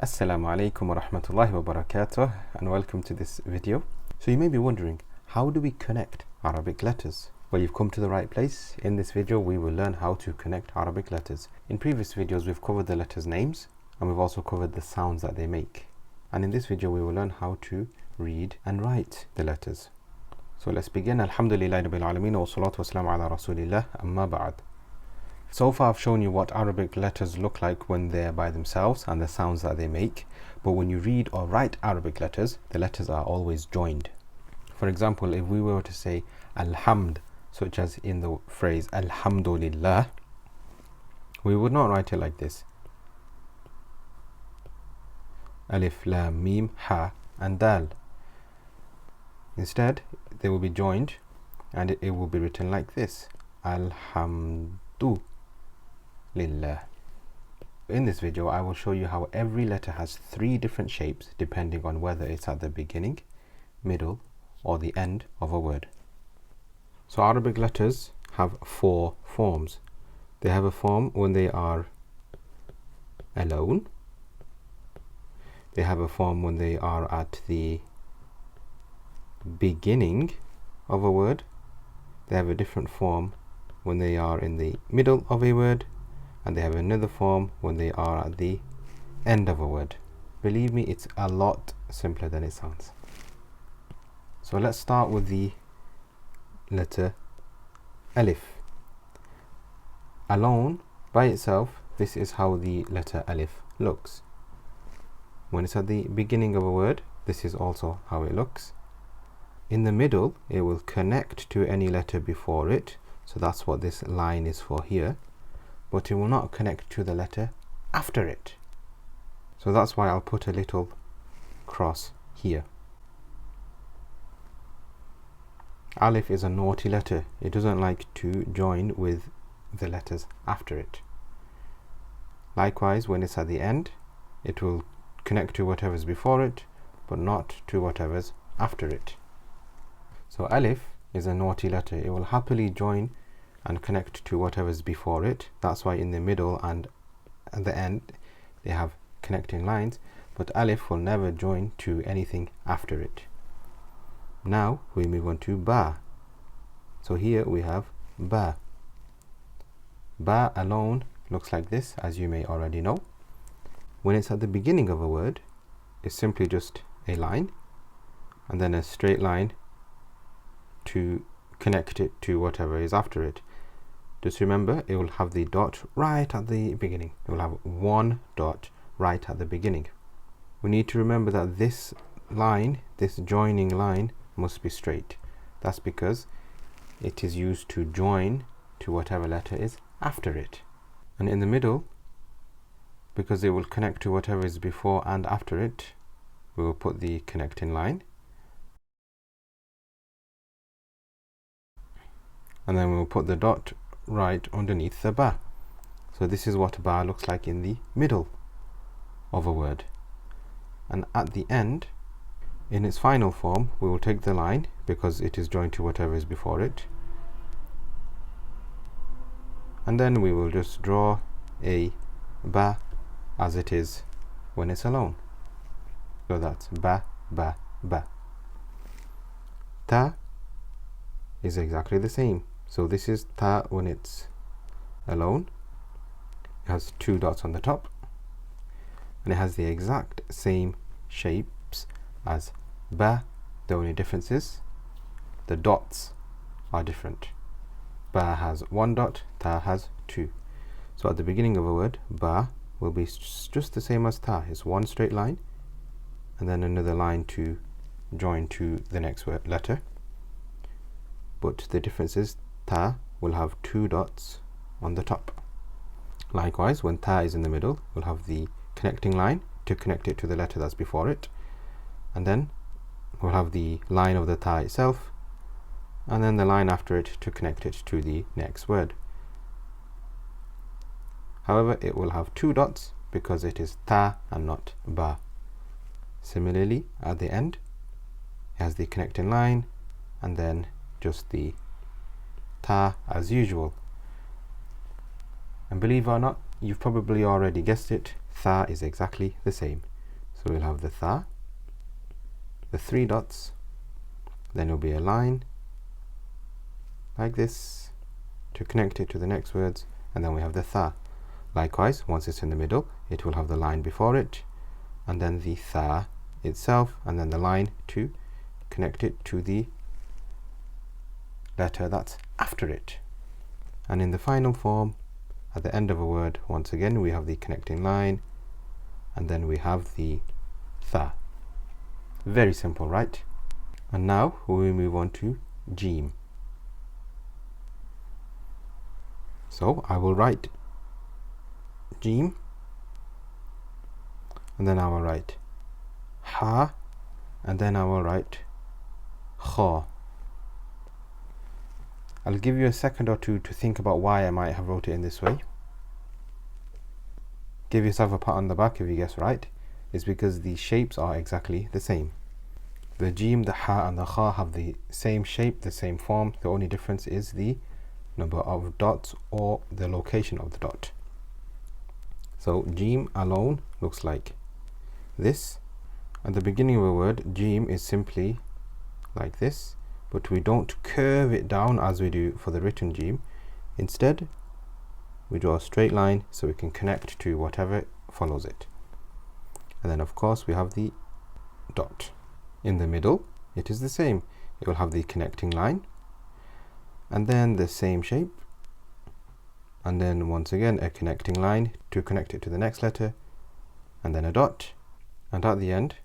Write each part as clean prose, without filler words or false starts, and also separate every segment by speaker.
Speaker 1: Assalamu alaikum wa rahmatullahi wa barakatuh, and welcome to this video. So you may be wondering, how do we connect Arabic letters? Well, you've come to the right place. In this video we will learn how to connect Arabic letters. In previous videos we've covered the letters' names and we've also covered the sounds that they make. And in this video we will learn how to read and write the letters. So let's begin. Alhamdulillahi Rabbil Alameen wa salatu wa salamu ala Rasulillah, amma ba'd. So far I've shown you what Arabic letters look like when they're by themselves and the sounds that they make. But when you read or write Arabic letters, the letters are always joined. For example, if we were to say Alhamd, such as in the phrase Alhamdulillah, we would not write it like this. Alif, Lam, Mim, Ha and Dal. Instead, they will be joined and it will be written like this. Alhamdulillah. In this video I will show you how every letter has 3 different shapes depending on whether it's at the beginning, middle or the end of a word. So Arabic letters have 4 forms. They have a form when they are alone. They have a form when they are at the beginning of a word. They have a different form when they are in the middle of a word. And they have another form when they are at the end of a word. Believe me, it's a lot simpler than it sounds. So let's start with the letter Alif. Alone, by itself, this is how the letter Alif looks. When it's at the beginning of a word, this is also how it looks. In the middle, it will connect to any letter before it. So that's what this line is for here. But it will not connect to the letter after it. So that's why I'll put a little cross here. Alif is a naughty letter. It doesn't like to join with the letters after it. Likewise, when it's at the end, it will connect to whatever's before it, but not to whatever's after it. So Alif is a naughty letter. It will happily join and connect to whatever's before it. That's why in the middle and at the end they have connecting lines, but Alif will never join to anything after it. Now we move on to Ba. So here we have Ba. Ba alone looks like this, as you may already know. When it's at the beginning of a word, it's simply just a line and then a straight line to connect it to whatever is after it. Just remember, it will have the dot right at the beginning. It will have one dot right at the beginning. We need to remember that this line, this joining line, must be straight. That's because it is used to join to whatever letter is after it. And in the middle, because it will connect to whatever is before and after it, we will put the connecting line. And then we will put the dot right underneath the Ba. So this is what Ba looks like in the middle of a word. And at the end, in its final form, we will take the line because it is joined to whatever is before it. And then we will just draw a Ba as it is when it's alone. So that's Ba, Ba, Ba. Ta is exactly the same. So this is Ta when it's alone. It has 2 dots on the top and it has the exact same shapes as Ba. The only difference is the dots are different. Ba has 1 dot, Ta has 2. So at the beginning of a word, Ba will be just the same as Ta. It's one straight line and then another line to join to the next letter. But the difference is Ta will have 2 dots on the top. Likewise, when Ta is in the middle, we'll have the connecting line to connect it to the letter that's before it. And then we'll have the line of the Ta itself, and then the line after it to connect it to the next word. However, it will have 2 dots because it is Ta and not Ba. Similarly, at the end, it has the connecting line and then just the Ta as usual. And believe it or not, you've probably already guessed it, Tha is exactly the same. So we'll have the tha, the 3 dots, then it'll be a line like this to connect it to the next words, and then we have the tha. Likewise, once it's in the middle, it will have the line before it, and then the tha itself, and then the line to connect it to the letter that's after it. And in the final form, at the end of a word, once again we have the connecting line, and then we have the tha. Very simple, right? And now we move on to Jeem. So I will write Jeem, and then I will write Ha, and then I will write Kha. I'll give you a second or two to think about why I might have wrote it in this way. Give yourself a pat on the back if you guess right. It's because the shapes are exactly the same. The Jeem, the Ha and the Kha have the same shape, the same form. The only difference is the number of dots or the location of the dot. So Jeem alone looks like this. At the beginning of a word, Jeem is simply like this, but we don't curve it down as we do for the written Jeem. Instead, we draw a straight line so we can connect to whatever follows it. And then of course we have the dot. In the middle, it is the same. It will have the connecting line, and then the same shape, and then once again a connecting line to connect it to the next letter, and then a dot, and at the end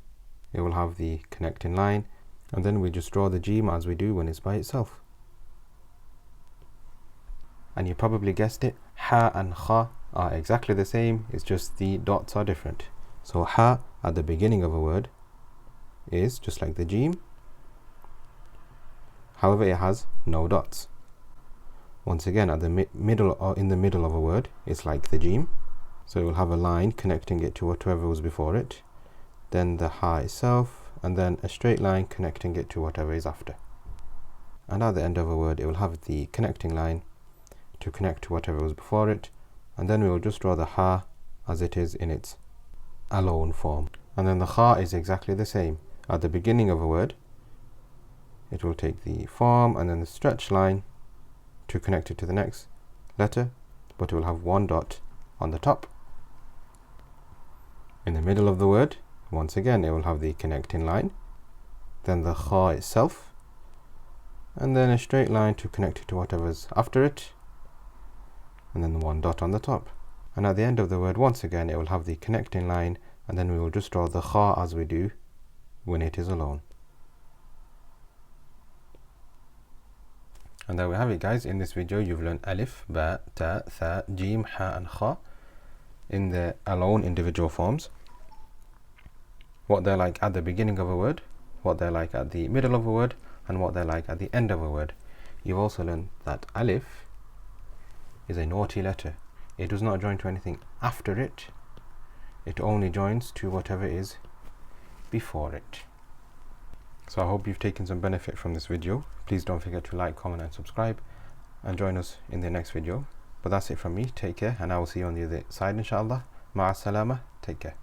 Speaker 1: it will have the connecting line, and then we just draw the Jeem as we do when it's by itself. And you probably guessed it, Ha and Kha are exactly the same, it's just the dots are different. So Ha at the beginning of a word is just like the Jeem, however it has no dots. Once again, at the middle or in the middle of a word, it's like the Jeem, so it will have a line connecting it to whatever was before it, then the Ha itself, and then a straight line connecting it to whatever is after. And at the end of a word, it will have the connecting line to connect to whatever was before it, and then we will just draw the Ha as it is in its alone form. And then the Kha is exactly the same. At the beginning of a word, it will take the form and then the stretch line to connect it to the next letter, but it will have one dot on the top. In the middle of the word, once again it will have the connecting line, then the Kha itself, and then a straight line to connect it to whatever's after it, and then the one dot on the top. And at the end of the word, once again it will have the connecting line, and then we will just draw the Kha as we do when it is alone. And there we have it, guys. In this video you've learned Alif, Ba, Ta, Tha, Jeem, Ha and Kha in their alone individual forms, what they're like at the beginning of a word, what they're like at the middle of a word, and what they're like at the end of a word. You've also learned that Alif is a naughty letter. It does not join to anything after it, it only joins to whatever is before it. So I hope you've taken some benefit from this video. Please don't forget to like, comment and subscribe, and join us in the next video. But that's it from me. Take care, and I will see you on the other side inshallah. Ma'a salama. Take care.